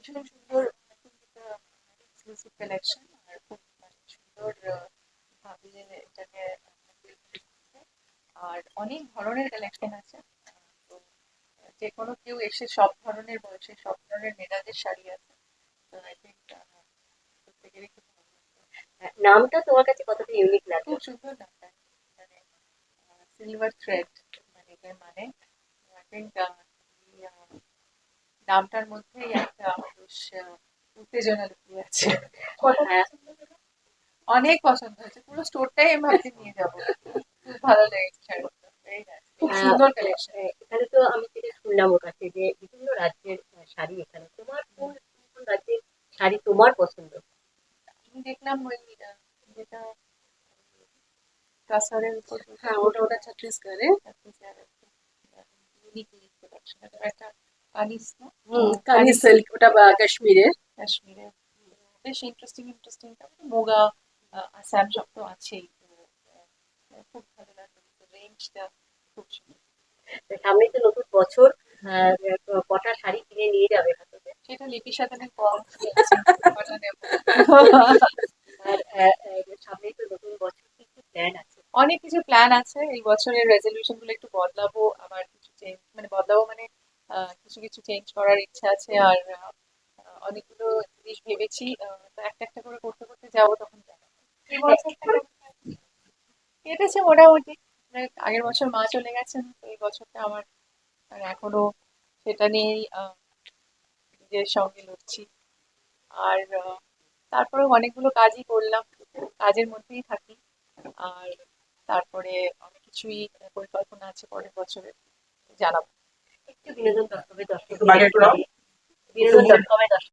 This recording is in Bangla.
ভীষণ সুন্দর এক্সক্লুসিভ কালেকশন আর খুব সুন্দর ভাবে এটাকে build করেছে। আর অনেক ধরনের কালেকশন আছে। তো যে কোনো কেউ এসে সব ধরনের বয়সে সব ধরনের মেয়েদের শাড়ি আছে। তো আই থিঙ্ক প্রত্যেকেরই খুব ভালো লাগবে। নামটা তোমার কাছে কতটা ইউনিক লাগে? খুব সুন্দর নামটা, মানে সিলভার থ্রেড, মানে এটার মানে আই থিঙ্ক নামটার মধ্যেই একটা বেশ উত্তেজনা লুকিয়ে আছে। হ্যাঁ, অনেক পছন্দ হয়েছে, পুরো স্টোরটাই আমি ভাবছি নিয়ে যাবো। খুব ভালো লেগেছে শাড়িটা, very nice, খুব সুন্দর কালেকশন। এখানে তো আমি যেটা শুনলাম ওর কাছে যে বিভিন্ন রাজ্যের শাড়ি এখানে, তোমার কোন কোন রাজ্যের শাড়ি তোমার পছন্দ? আমি দেখলাম ওই যেটা কাসারের উপর, হ্যাঁ, ওটা ওটা ছত্তিশগড়ে। ইউনিক ইউনিক প্রোডাকশন, একটা কানিস না, কানি সিল্ক, ওটা কাশ্মীরে। কাশ্মীরে বেশ ইন্টারেস্টিং ইন্টারেস্টিং। তারপরে মুগা, আসাম সব তো আছেই। খুব ভালো লাগলো, রেঞ্জটা খুব সুন্দর। সামনেই তো নতুন বছর, কটা শাড়ি কিনে নিয়ে যাবে হাতে? সেটা লিপির সাথে আমি কম কটা নেবো। আর সামনেই তো নতুন বছর, কি কি প্ল্যান আছে? অনেক কিছু প্ল্যান আছে, এই বছরের রেজলিউশন গুলো একটু বদলাবো, আবার কিছু চেঞ্জ, মানে বদলাবো মানে কিছু কিছু চেঞ্জ করার ইচ্ছা আছে। আর অনেকগুলো জিনিস ভেবেছি, তো একটা একটা করে করতে করতে যাবো, তখন জানাবো। এই বছরটা কেটেছে মোটামুটি, মানে আগের বছর মা চলে গেছেন, তো এই বছরটা আমার মানে এখনো সেটা নিয়েই নিজের সঙ্গে লড়ছি। আর তারপরে অনেকগুলো কাজই করলাম, কাজের মধ্যেই থাকি। আর তারপরে অনেক কিছুই পরিকল্পনা আছে পরের বছরে, জানাবো। একটু বিনোদন.com-এ দর্শক, বিনোদন.com-এ দর্শক